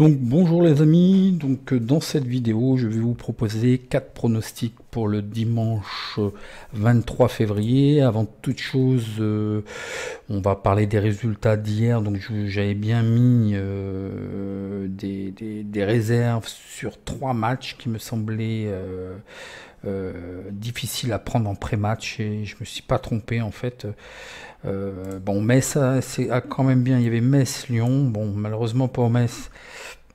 Donc bonjour les amis, dans cette vidéo je vais vous proposer 4 pronostics pour le dimanche 23 février. Avant toute chose, on va parler des résultats d'hier. Donc j'avais bien mis des réserves sur 3 matchs qui me semblaient difficiles à prendre en pré-match et je me suis pas trompé en fait. Bon, Metz a quand même bien, il y avait Metz-Lyon, bon malheureusement pour Metz,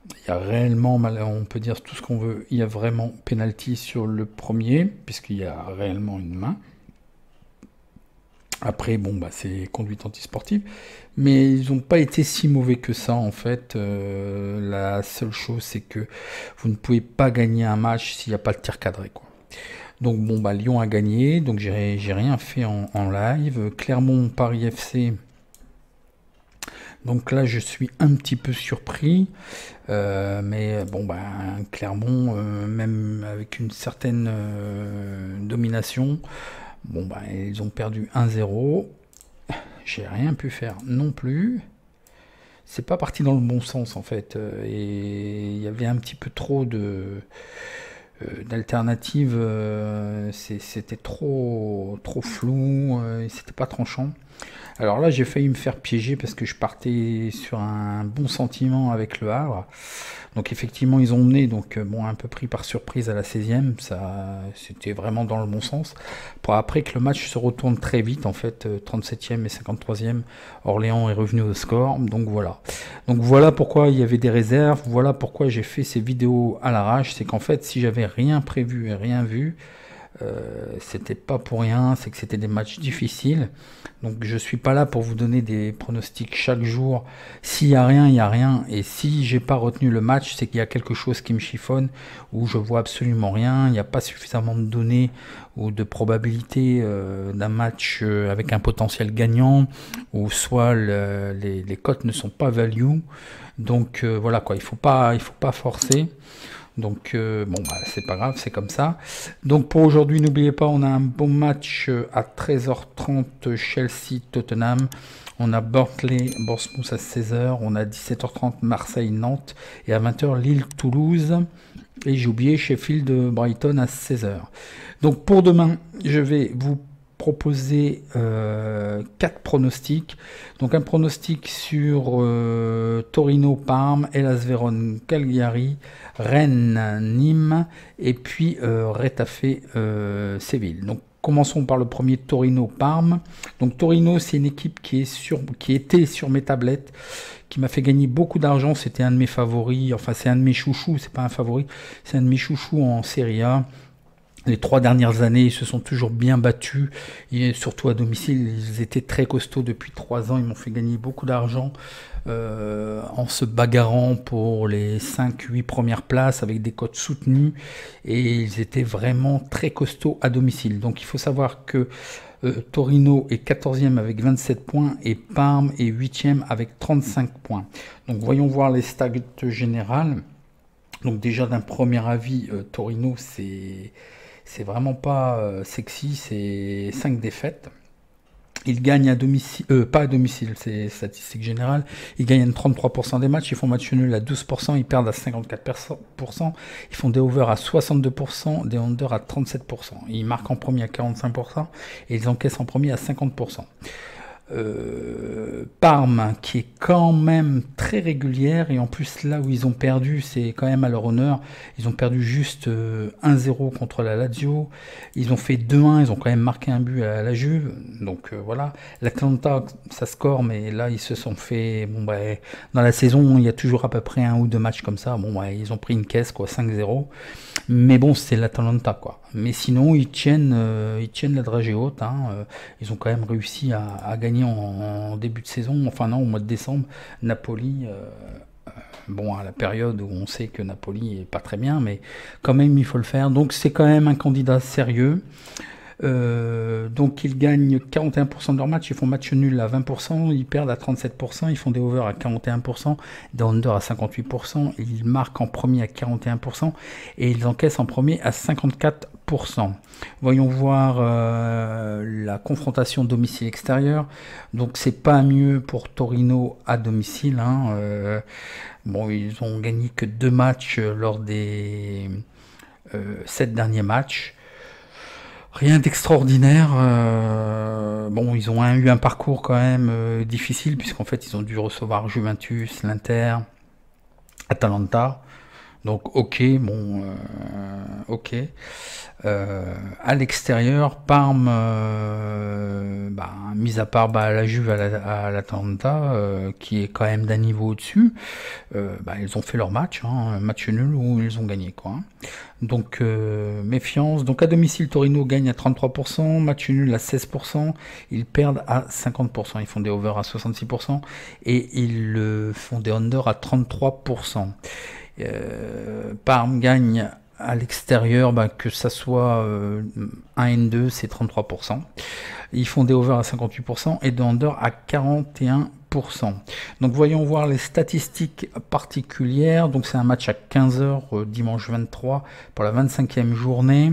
il y a réellement, on peut dire tout ce qu'on veut, il y a vraiment penalty sur le premier, puisqu'il y a réellement une main. Après, bon, bah, c'est conduite antisportive, mais ils n'ont pas été si mauvais que ça, en fait. La seule chose, c'est que vous ne pouvez pas gagner un match s'il n'y a pas de tir cadré, quoi. Donc, bon, bah, Lyon a gagné, donc j'ai rien fait en live. Clermont-Paris FC. Donc là, je suis un petit peu surpris, mais bon, ben, Clermont, même avec une certaine domination, bon, ben, ils ont perdu 1-0. J'ai rien pu faire non plus. C'est pas parti dans le bon sens en fait, et il y avait un petit peu trop d'alternatives. C'était trop flou, et c'était pas tranchant. Alors là, j'ai failli me faire piéger parce que je partais sur un bon sentiment avec le Havre. Donc effectivement, ils ont mené, donc bon, un peu pris par surprise à la 16e, ça, c'était vraiment dans le bon sens. Pour après que le match se retourne très vite, en fait, 37e et 53e, Orléans est revenu au score, donc voilà. Donc voilà pourquoi il y avait des réserves, voilà pourquoi j'ai fait ces vidéos à l'arrache, c'est qu'en fait, si j'avais rien prévu et rien vu, c'était pas pour rien, c'est que c'était des matchs difficiles. Donc je suis pas là pour vous donner des pronostics chaque jour. S'il y a rien, il y a rien. Et si j'ai pas retenu le match, c'est qu'il y a quelque chose qui me chiffonne, ou je vois absolument rien. Il n'y a pas suffisamment de données ou de probabilité d'un match avec un potentiel gagnant, ou soit les cotes ne sont pas value. Donc voilà quoi, il faut pas forcer. Donc bon, bah, c'est pas grave, c'est comme ça. Donc pour aujourd'hui, n'oubliez pas, on a un bon match à 13h30 Chelsea-Tottenham. On a Burnley-Bournemouth à 16h. On a 17h30 Marseille-Nantes. Et à 20h Lille-Toulouse. Et j'ai oublié Sheffield-Brighton à 16h. Donc pour demain, je vais vous proposer 4 pronostics. Donc un pronostic sur Torino-Parme, Hellas Vérone-Cagliari, Rennes-Nîmes et puis Retafe-Séville. Donc commençons par le premier, Torino-Parme. Donc Torino, c'est une équipe qui était sur mes tablettes, qui m'a fait gagner beaucoup d'argent. C'était un de mes favoris, enfin c'est un de mes chouchous, c'est pas un favori, c'est un de mes chouchous en Serie A. Les 3 dernières années, ils se sont toujours bien battus, et surtout à domicile, ils étaient très costauds depuis 3 ans, ils m'ont fait gagner beaucoup d'argent en se bagarrant pour les 5-8 premières places avec des cotes soutenues, et ils étaient vraiment très costauds à domicile. Donc il faut savoir que Torino est 14e avec 27 points et Parme est 8e avec 35 points. Donc voyons voir les stats générales. Donc déjà d'un premier avis, Torino c'est vraiment pas sexy, c'est 5 défaites. Ils gagnent à domicile, pas à domicile, c'est statistique générale. Ils gagnent à 33% des matchs, ils font match nul à 12%, ils perdent à 54%, ils font des overs à 62%, des unders à 37%. Ils marquent en premier à 45% et ils encaissent en premier à 50%. Parme qui est quand même très régulière, et en plus là où ils ont perdu, c'est quand même à leur honneur. Ils ont perdu juste 1-0 contre la Lazio, ils ont fait 2-1, ils ont quand même marqué un but à la Juve, donc voilà. L'Atalanta, ça score, mais là ils se sont fait, bon bah, dans la saison il y a toujours à peu près 1 ou 2 matchs comme ça, bon bah, ils ont pris une caisse quoi, 5-0, mais bon c'est l'Atalanta quoi. Mais sinon ils tiennent la dragée haute, hein. Ils ont quand même réussi à gagner en début de saison, enfin non, au mois de décembre, Napoli, bon, à la période où on sait que Napoli est pas très bien, mais quand même il faut le faire, donc c'est quand même un candidat sérieux. Donc ils gagnent 41% de leur match, ils font match nul à 20%, ils perdent à 37%, ils font des overs à 41%, des under à 58%, ils marquent en premier à 41% et ils encaissent en premier à 54%. Voyons voir la confrontation domicile-extérieur. Donc c'est pas mieux pour Torino à domicile. Bon, ils ont gagné que 2 matchs lors des 7 derniers matchs. Rien d'extraordinaire. Bon, ils ont eu un parcours quand même difficile, puisqu'en fait, ils ont dû recevoir Juventus, l'Inter, Atalanta. Donc, ok, bon, ok. À l'extérieur, Parme, mis à part la Juve à l'Atalanta, qui est quand même d'un niveau au-dessus, ils ont fait leur match, un match nul où ils ont gagné, quoi. Donc, méfiance. Donc, à domicile, Torino gagne à 33%, match nul à 16%, ils perdent à 50%, ils font des overs à 66%, et ils font des under à 33%. Parme gagne à l'extérieur, que ça soit 1 N2, c'est 33%. Ils font des overs à 58% et des under à 41%. Donc voyons voir les statistiques particulières. Donc c'est un match à 15h dimanche 23 pour la 25e journée.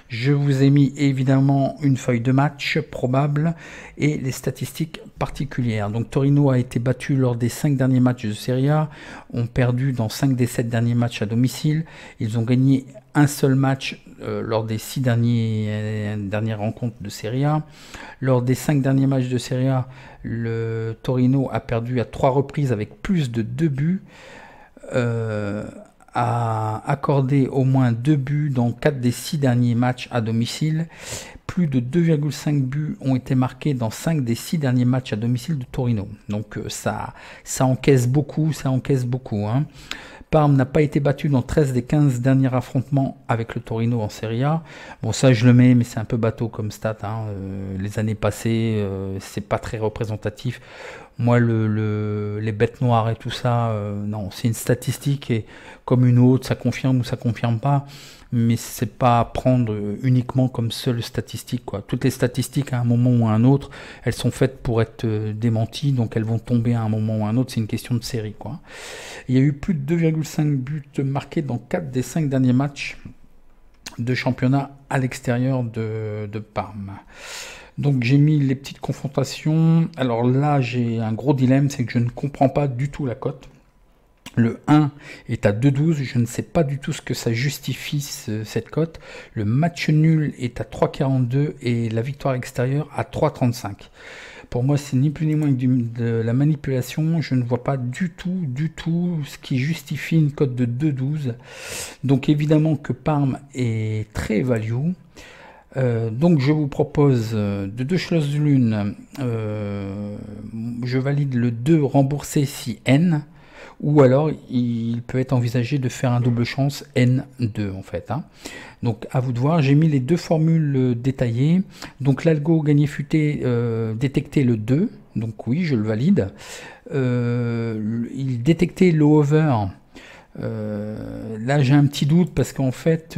Je vous ai mis évidemment une feuille de match probable et les statistiques particulières. Donc Torino a été battu lors des 5 derniers matchs de Serie A, ont perdu dans 5 des 7 derniers matchs à domicile. Ils ont gagné un seul match lors des 6 dernières rencontres de Serie A. Lors des 5 derniers matchs de Serie A, le Torino a perdu à 3 reprises avec plus de 2 buts, a accordé au moins 2 buts dans 4 des 6 derniers matchs à domicile. Plus de 2,5 buts ont été marqués dans 5 des 6 derniers matchs à domicile de Torino. Donc ça encaisse beaucoup, Parme n'a pas été battu dans 13 des 15 derniers affrontements avec le Torino en Serie A. Bon, ça je le mets, mais c'est un peu bateau comme stat. Les années passées, c'est pas très représentatif. Moi, les bêtes noires et tout ça, non, c'est une statistique et comme une autre, ça confirme ou ça confirme pas. Mais c'est pas à prendre uniquement comme seule statistique, quoi. Toutes les statistiques, à un moment ou à un autre, elles sont faites pour être démenties, donc elles vont tomber à un moment ou à un autre. C'est une question de série, quoi. Il y a eu plus de 2,5 buts marqués dans 4 des 5 derniers matchs de championnat à l'extérieur de Parme. Donc j'ai mis les petites confrontations. Alors là, j'ai un gros dilemme, c'est que je ne comprends pas du tout la cote. Le 1 est à 2,12, je ne sais pas du tout ce que ça justifie cette cote. Le match nul est à 3,42 et la victoire extérieure à 3,35. Pour moi, c'est ni plus ni moins que de la manipulation. Je ne vois pas du tout ce qui justifie une cote de 2,12. Donc évidemment que Parme est très value. Donc je vous propose de 2 choses l'une. Je valide le 2 remboursé si N. Ou alors, il peut être envisagé de faire un double chance N2 en fait. Donc à vous de voir, j'ai mis les 2 formules détaillées. Donc l'algo gagné futé détectait le 2, donc oui, je le valide. Il détectait le over. Là j'ai un petit doute parce qu'en fait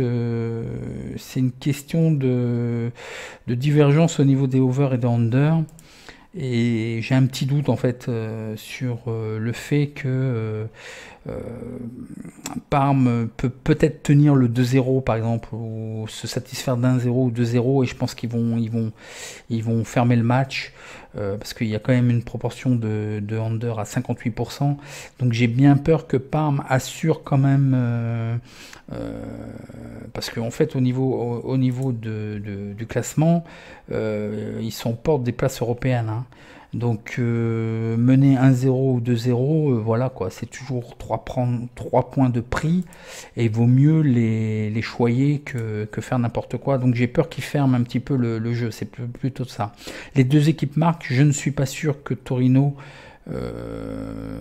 c'est une question de divergence au niveau des over et des under. Et j'ai un petit doute en fait sur le fait que Parme peut peut-être tenir le 2-0 par exemple, ou se satisfaire d'1-0 ou 2-0, et je pense qu'ils vont fermer le match parce qu'il y a quand même une proportion de under à 58%. Donc j'ai bien peur que Parme assure quand même parce qu'en fait au niveau du classement ils sont porte des places européennes. Donc mener 1-0 ou 2-0, voilà quoi, c'est toujours 3 points de prix et il vaut mieux les choyer que faire n'importe quoi. Donc j'ai peur qu'ils ferment un petit peu le jeu, c'est plutôt ça. Les 2 équipes marquent, je ne suis pas sûr que Torino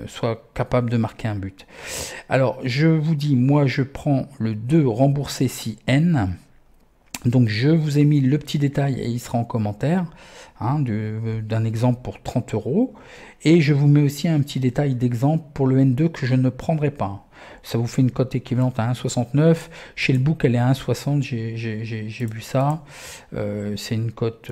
soit capable de marquer un but. Alors je vous dis, moi je prends le 2 remboursé si N. Donc je vous ai mis le petit détail et il sera en commentaire d'un exemple pour 30 €. Et je vous mets aussi un petit détail d'exemple pour le N2 que je ne prendrai pas. Ça vous fait une cote équivalente à 1,69. Chez le book, elle est à 1,60. J'ai vu ça. C'est une cote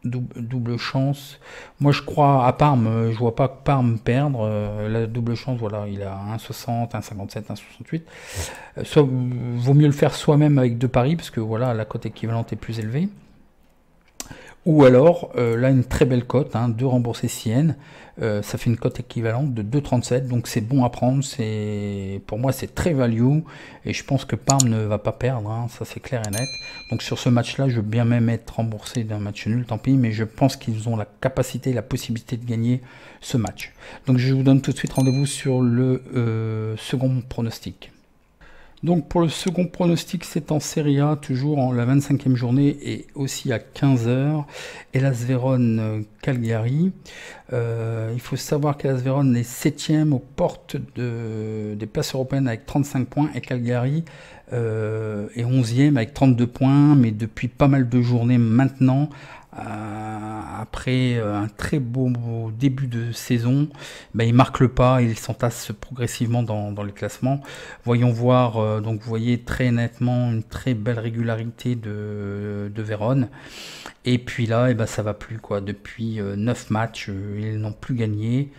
double chance. Moi, je crois à Parme. Je vois pas Parme perdre. La double chance, voilà, il a 1,60, 1,57, 1,68. Vaut mieux le faire soi-même avec deux paris parce que voilà, la cote équivalente est plus élevée. Ou alors, là, une très belle cote, hein, 2 remboursés CN, ça fait une cote équivalente de 2,37, donc c'est bon à prendre, pour moi c'est très value, et je pense que Parme ne va pas perdre, hein, ça c'est clair et net. Donc sur ce match-là, je veux bien même être remboursé d'un match nul, tant pis, mais je pense qu'ils ont la capacité, la possibilité de gagner ce match. Donc je vous donne tout de suite rendez-vous sur le second pronostic. Donc pour le second pronostic, c'est en Serie A, toujours en la 25e journée et aussi à 15h. Hellas Vérone Cagliari. Il faut savoir qu'Hellas Vérone est 7e aux portes des places européennes avec 35 points et Cagliari est 11e avec 32 points, mais depuis pas mal de journées maintenant, après un très beau début de saison, ben, il marque le pas, il s'entasse progressivement dans les classements. Voyons voir, donc vous voyez très nettement une très belle régularité de Vérone. Et puis là, et ben, ça va plus, quoi. Depuis 9 matchs, ils n'ont plus gagné.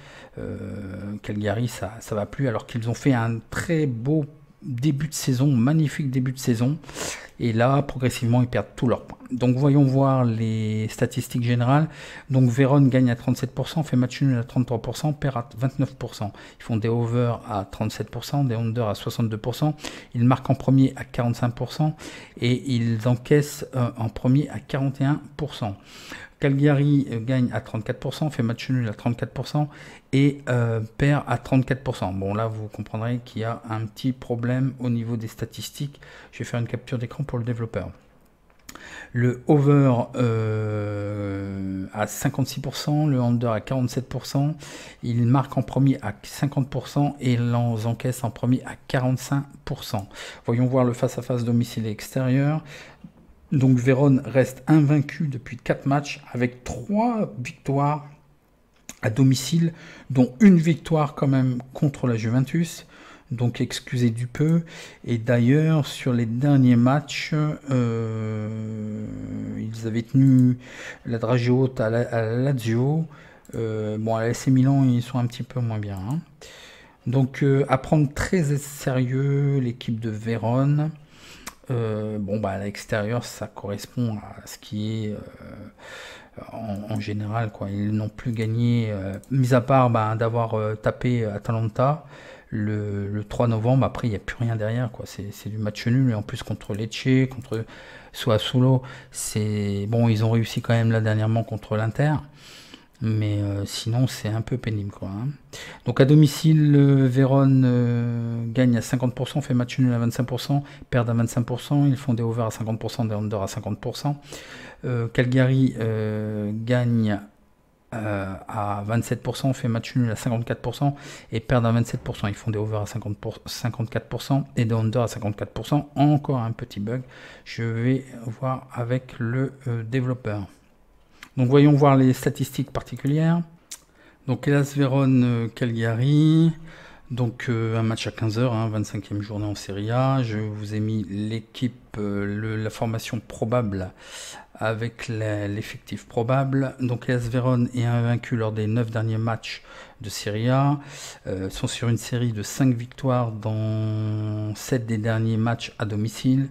Cagliari, ça va plus, alors qu'ils ont fait un très beau début de saison, magnifique début de saison. Et là, progressivement, ils perdent tous leurs points. Donc, voyons voir les statistiques générales. Donc, Vérone gagne à 37%, fait match nul à 33%, perd à 29%. Ils font des overs à 37%, des unders à 62%. Ils marquent en premier à 45% et ils encaissent en premier à 41%. Cagliari gagne à 34%, fait match nul à 34% et perd à 34%. Bon, là, vous comprendrez qu'il y a un petit problème au niveau des statistiques. Je vais faire une capture d'écran pour le développeur. Le over à 56%, le under à 47%. Il marque en premier à 50% et l'en encaisse en premier à 45%. Voyons voir le face-à-face domicile et extérieur. Donc Vérone reste invaincu depuis 4 matchs avec 3 victoires à domicile, dont une victoire quand même contre la Juventus. Donc excusez du peu. Et d'ailleurs, sur les derniers matchs, ils avaient tenu la dragée haute à la Lazio. Bon, à l'AC Milan, ils sont un petit peu moins bien, hein. Donc à prendre très sérieux l'équipe de Vérone. Bon, bah, à l'extérieur, ça correspond à ce qui est en général, quoi. Ils n'ont plus gagné, mis à part d'avoir tapé Atalanta le 3 novembre. Après, il n'y a plus rien derrière, quoi. C'est du match nul, et en plus contre Lecce, contre Sassuolo. Bon, ils ont réussi quand même là dernièrement contre l'Inter. Mais sinon, c'est un peu pénible, quoi, hein. Donc à domicile, Vérone gagne à 50%, fait match nul à 25%, perd à 25%. Ils font des overs à 50%, des unders à 50%. Cagliari gagne à 27%, fait match nul à 54% et perd à 27%. Ils font des overs à 54% et des unders à 54%. Encore un petit bug. Je vais voir avec le développeur. Donc voyons voir les statistiques particulières. Donc Hellas Vérone Cagliari, donc un match à 15h, hein, 25e journée en Serie A. Je vous ai mis l'équipe, la formation probable avec l'effectif probable. Donc Hellas Vérone est invaincu lors des 9 derniers matchs de Serie A, sont sur une série de 5 victoires dans 7 des derniers matchs à domicile,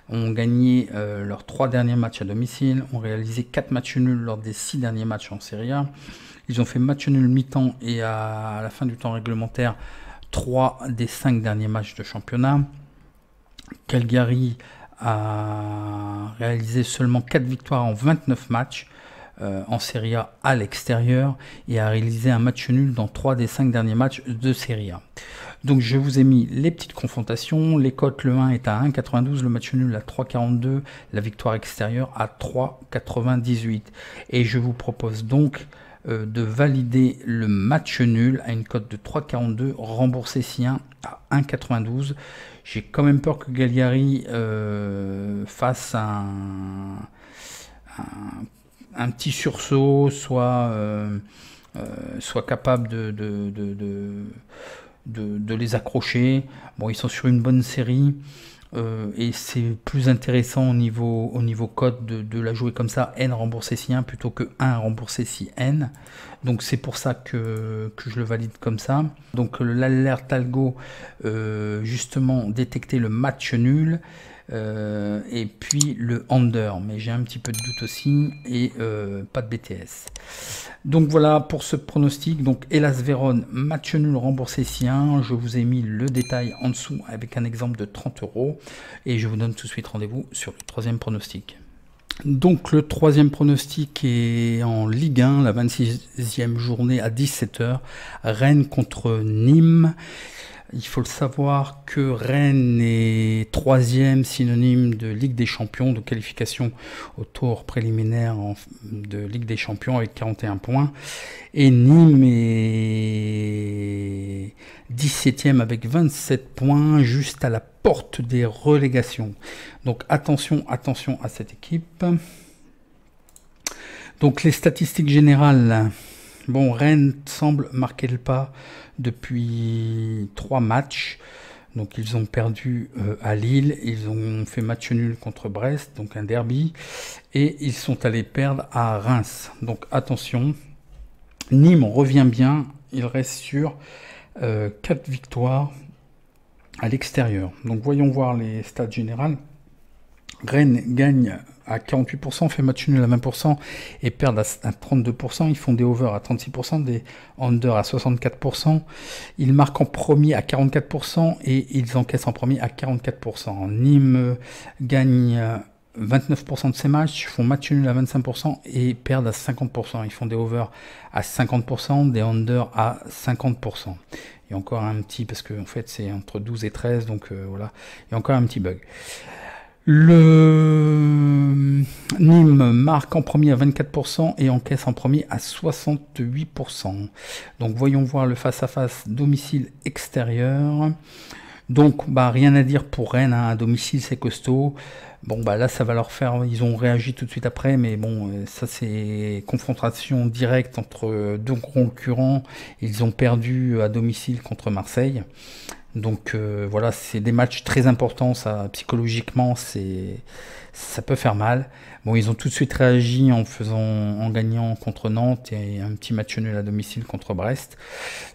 ont gagné leurs 3 derniers matchs à domicile, ont réalisé 4 matchs nuls lors des 6 derniers matchs en Serie A. Ils ont fait match nul mi-temps et à la fin du temps réglementaire 3 des 5 derniers matchs de championnat. Cagliari a réalisé seulement 4 victoires en 29 matchs en Serie A à l'extérieur et a réalisé un match nul dans 3 des 5 derniers matchs de Serie A. Donc je vous ai mis les petites confrontations. Les cotes, le 1 est à 1,92, le match nul à 3,42, la victoire extérieure à 3,98. Et je vous propose donc de valider le match nul à une cote de 3,42, remboursé sien à 1,92. J'ai quand même peur que Cagliari fasse un petit sursaut, soit capable de les accrocher. Bon, ils sont sur une bonne série. Et c'est plus intéressant au niveau cote de la jouer comme ça, N remboursé si 1 plutôt que 1 remboursé si N. Donc c'est pour ça que je le valide comme ça. Donc l'alerte algo, justement détecter le match nul, et puis le under, mais j'ai un petit peu de doute aussi, et pas de BTS. Donc voilà pour ce pronostic. Donc Hellas Vérone, match nul remboursé si 1. Je vous ai mis le détail en dessous avec un exemple de 30 €. Et je vous donne tout de suite rendez-vous sur le troisième pronostic. Donc le troisième pronostic est en Ligue 1, la 26e journée à 17 h. Rennes contre Nîmes. Il faut le savoir que Rennes est troisième, synonyme de Ligue des Champions, de qualification au tour préliminaire de Ligue des Champions avec 41 points. Et Nîmes est 17e avec 27 points, juste à la porte des relégations. Donc attention à cette équipe. Donc les statistiques générales. Bon, Rennes semble marquer le pas depuis 3 matchs. Donc ils ont perdu à Lille, ils ont fait match nul contre Brest, donc un derby. Et ils sont allés perdre à Reims. Donc attention. Nîmes revient bien, il reste sur 4 victoires à l'extérieur. Donc voyons voir les stats générales. Rennes gagne à 48%, fait match nul à 20% et perdent à 32%. Ils font des over à 36%, des under à 64%. Ils marquent en premier à 44% et ils encaissent en premier à 44%. Nîmes gagne 29% de ces matchs, font match nul à 25% et perdent à 50%. Ils font des over à 50%, des under à 50%. Il y a encore un petit, parce que en fait c'est entre 12 et 13, donc voilà, il y a encore un petit bug. Le Nîmes marque en premier à 24% et encaisse en premier à 68%. Donc voyons voir le face-à-face domicile extérieur. Donc rien à dire pour Rennes, hein, à domicile c'est costaud. Bon là ça va leur faire, ils ont réagi tout de suite après, mais bon ça c'est confrontation directe entre deux concurrents. Ils ont perdu à domicile contre Marseille. Donc voilà, c'est des matchs très importants, ça psychologiquement ça peut faire mal. Bon, ils ont tout de suite réagi en gagnant contre Nantes et un petit match nul à domicile contre Brest.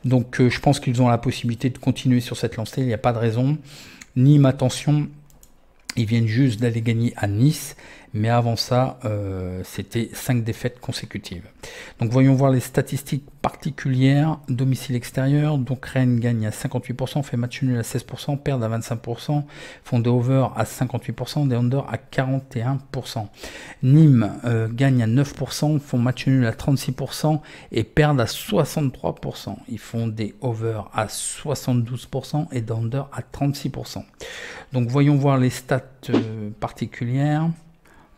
Donc je pense qu'ils ont la possibilité de continuer sur cette lancée, il n'y a pas de raison. Nîmes, attention, ils viennent juste d'aller gagner à Nice, mais avant ça, c'était 5 défaites consécutives. Donc voyons voir les statistiques particulières. Domicile extérieur, donc Rennes gagne à 58%, fait match nul à 16%, perdent à 25%, font des over à 58%, des under à 41%. Nîmes gagne à 9%, font match nul à 36% et perdent à 63%. Ils font des over à 72% et des under à 36%. Donc voyons voir les stats particulières.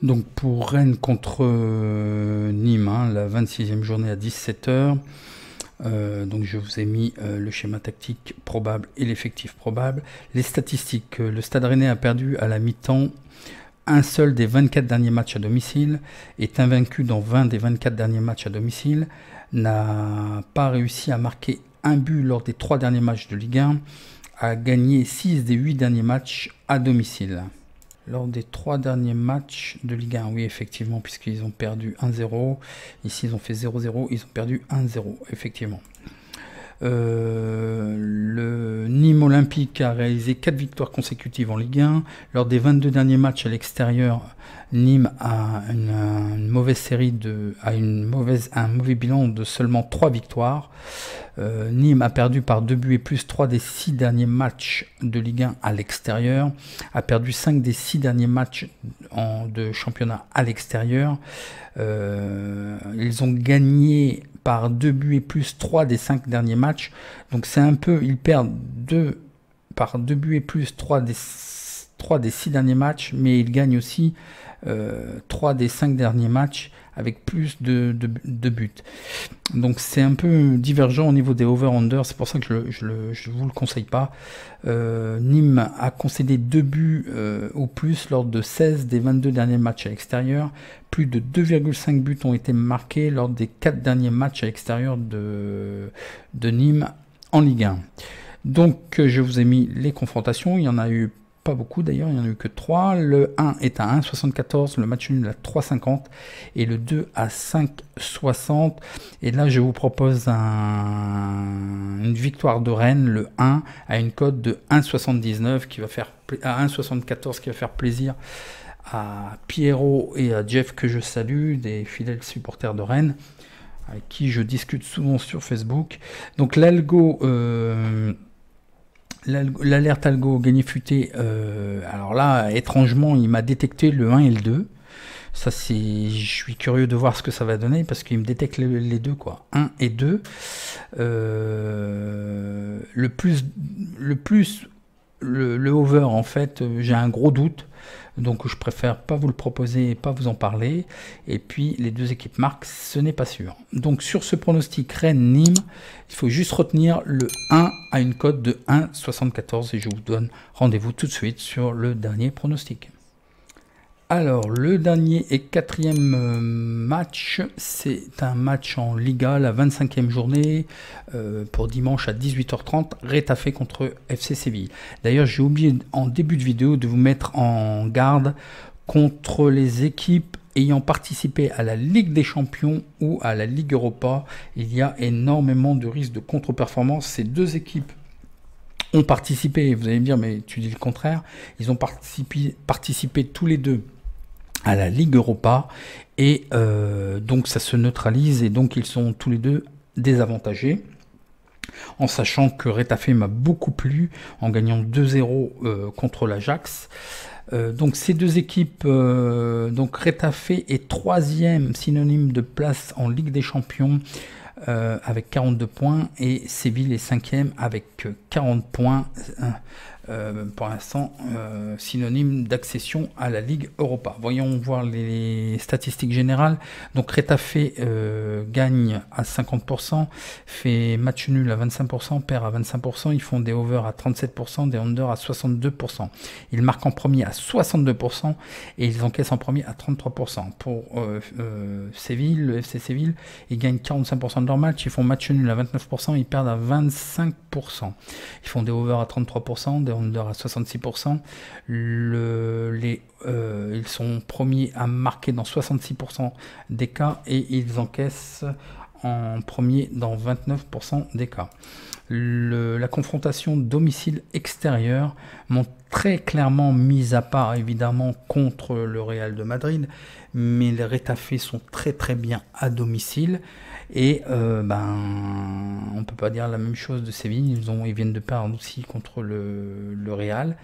Donc pour Rennes contre Nîmes, hein, la 26e journée à 17 h. Donc je vous ai mis le schéma tactique probable et l'effectif probable. Les statistiques, le Stade Rennais a perdu à la mi-temps un seul des 24 derniers matchs à domicile, est invaincu dans 20 des 24 derniers matchs à domicile, n'a pas réussi à marquer un but lors des 3 derniers matchs de Ligue 1, a gagné 6 des 8 derniers matchs à domicile. Lors des 3 derniers matchs de Ligue 1, oui effectivement, puisqu'ils ont perdu 1-0, ici ils ont fait 0-0, ils ont perdu 1-0, effectivement. Le Nîmes Olympique a réalisé 4 victoires consécutives en Ligue 1. Lors des 22 derniers matchs à l'extérieur, Nîmes a une mauvaise série un mauvais bilan de seulement 3 victoires. Nîmes a perdu par 2 buts et plus 3 des 6 derniers matchs de Ligue 1 à l'extérieur, a perdu 5 des 6 derniers matchs de championnat à l'extérieur. Ils ont gagné par 2 buts et plus 3 des 5 derniers matchs. Donc c'est un peu, ils perdent par 2 buts et plus 3 des 6 derniers matchs, mais ils gagnent aussi 3 des 5 derniers matchs avec plus de buts. Donc c'est un peu divergent au niveau des over-under, c'est pour ça que je vous le conseille pas. Nîmes a concédé 2 buts au plus lors de 16 des 22 derniers matchs à l'extérieur. Plus de 2,5 buts ont été marqués lors des 4 derniers matchs à l'extérieur de Nîmes en Ligue 1. Donc je vous ai mis les confrontations, il y en a eu pas beaucoup d'ailleurs, il n'y en a eu que 3. Le 1 est à 1,74, le match nul à 3,50 et le 2 à 5,60. Et là je vous propose une victoire de Rennes, le 1 à une cote de 1,79 qui va faire à 1,74 qui va faire plaisir à Pierrot et à Jeff que je salue, des fidèles supporters de Rennes avec qui je discute souvent sur Facebook. Donc l'algo, l'alerte algo gagné futé, alors là étrangement il m'a détecté le 1 et le 2. Ça je suis curieux de voir ce que ça va donner parce qu'il me détecte les deux quoi, 1 et 2. Le over en fait, j'ai un gros doute. Donc je préfère pas vous le proposer et pas vous en parler. Et puis les deux équipes marquent, ce n'est pas sûr. Donc sur ce pronostic Rennes-Nîmes, il faut juste retenir le 1 à une cote de 1,74 et je vous donne rendez-vous tout de suite sur le dernier pronostic. Alors le dernier et quatrième match, c'est un match en Liga, la 25e journée pour dimanche à 18h30, Rétafé contre FC Séville. D'ailleurs j'ai oublié en début de vidéo de vous mettre en garde contre les équipes ayant participé à la Ligue des Champions ou à la Ligue Europa. Il y a énormément de risques de contre-performance. Ces deux équipes ont participé, vous allez me dire mais tu dis le contraire, ils ont participé tous les deux à la Ligue Europa et donc ça se neutralise et donc ils sont tous les deux désavantagés, en sachant que Rétafé m'a beaucoup plu en gagnant 2-0 contre l'Ajax. Donc ces deux équipes, donc Rétafé est 3e, synonyme de place en Ligue des Champions avec 42 points et Séville est 5e avec 40 points. Pour l'instant synonyme d'accession à la Ligue Europa. Voyons voir les statistiques générales. Donc Rétafé gagne à 50%, fait match nul à 25%, perd à 25%, ils font des overs à 37%, des unders à 62%. Ils marquent en premier à 62% et ils encaissent en premier à 33%. Pour Séville, le FC Séville, ils gagnent 45% de leur match, ils font match nul à 29%, ils perdent à 25%. Ils font des overs à 33%, des under à 66%. Ils sont premiers à marquer dans 66% des cas et ils encaissent en premier dans 29% des cas. La confrontation domicile-extérieur m'ont très clairement mis à part évidemment contre le Real de Madrid, mais les Rétafés sont très très bien à domicile. Et on peut pas dire la même chose de Séville, ils viennent de perdre aussi contre le Real.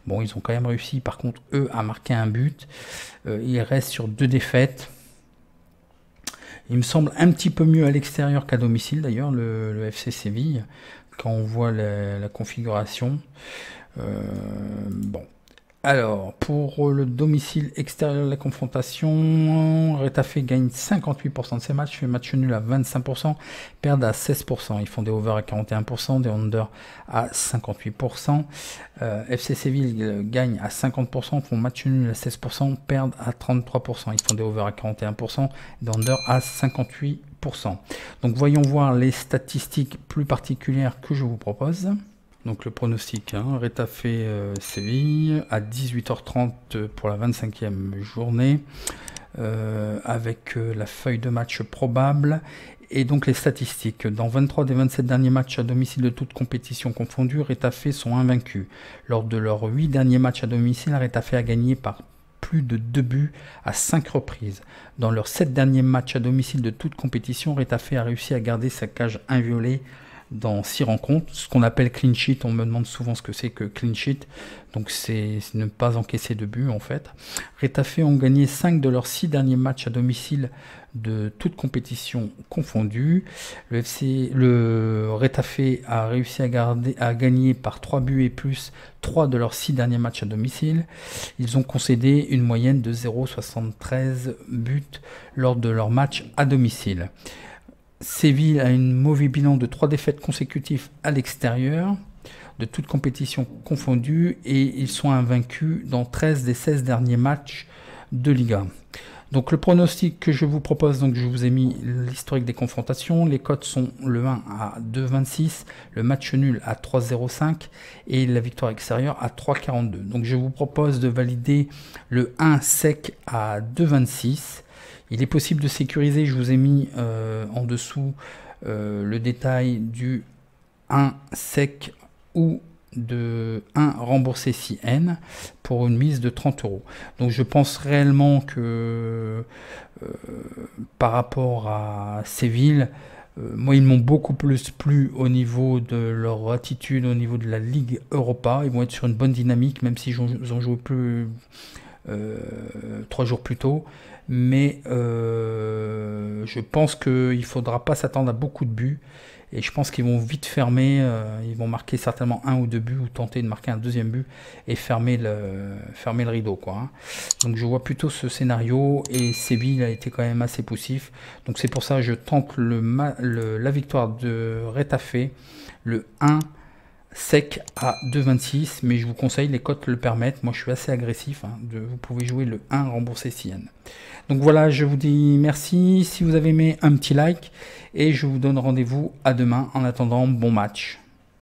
Bon, ils ont quand même réussi par contre eux à marquer un but. Ils restent sur 2 défaites. Il me semble un petit peu mieux à l'extérieur qu'à domicile d'ailleurs le FC Séville quand on voit la configuration. Bon. Alors, pour le domicile extérieur de la confrontation, Rétafé gagne 58% de ses matchs, fait match nul à 25%, perdent à 16%. Ils font des overs à 41%, des unders à 58%. FC Séville gagne à 50%, font match nul à 16%, perdent à 33%. Ils font des overs à 41%, des unders à 58%. Donc, voyons voir les statistiques plus particulières que je vous propose. Donc le pronostic, Rétafé Séville à 18h30 pour la 25e journée, avec la feuille de match probable. Et donc les statistiques, dans 23 des 27 derniers matchs à domicile de toutes compétitions confondues, Rétafé sont invaincus. Lors de leurs 8 derniers matchs à domicile, Rétafé a gagné par plus de 2 buts à 5 reprises. Dans leurs 7 derniers matchs à domicile de toutes compétitions, Rétafé a réussi à garder sa cage inviolée dans 6 rencontres, ce qu'on appelle clean sheet. On me demande souvent ce que c'est que clean sheet, donc c'est ne pas encaisser de but en fait. Rétafé ont gagné 5 de leurs 6 derniers matchs à domicile de toutes compétitions confondues. Le Rétafé a réussi à gagner par 3 buts et plus 3 de leurs 6 derniers matchs à domicile. Ils ont concédé une moyenne de 0,73 buts lors de leurs matchs à domicile. Séville a une mauvais bilan de 3 défaites consécutives à l'extérieur, de toutes compétitions confondues, et ils sont invaincus dans 13 des 16 derniers matchs de Liga. Donc le pronostic que je vous propose, donc je vous ai mis l'historique des confrontations. Les cotes sont le 1 à 2,26, le match nul à 3,05 et la victoire extérieure à 3,42. Donc je vous propose de valider le 1 sec à 2,26. Il est possible de sécuriser, je vous ai mis en dessous le détail du 1 sec ou de 1 remboursé si N pour une mise de 30 euros. Donc je pense réellement que par rapport à Séville, moi ils m'ont beaucoup plus plu au niveau de leur attitude, au niveau de la Ligue Europa. Ils vont être sur une bonne dynamique, même si ils ont joué plus 3 jours plus tôt. Mais je pense qu'il ne faudra pas s'attendre à beaucoup de buts. Et je pense qu'ils vont vite fermer, ils vont marquer certainement 1 ou 2 buts ou tenter de marquer un deuxième but et fermer le rideau, quoi, hein. Donc je vois plutôt ce scénario et Séville a été quand même assez poussif. Donc c'est pour ça que je tente la victoire de Retafe, le 1 sec à 2,26, mais je vous conseille, les cotes le permettent. Moi je suis assez agressif, hein, vous pouvez jouer le 1 remboursé CN. Donc voilà, je vous dis merci. Si vous avez aimé, un petit like et je vous donne rendez-vous à demain. En attendant, bon match.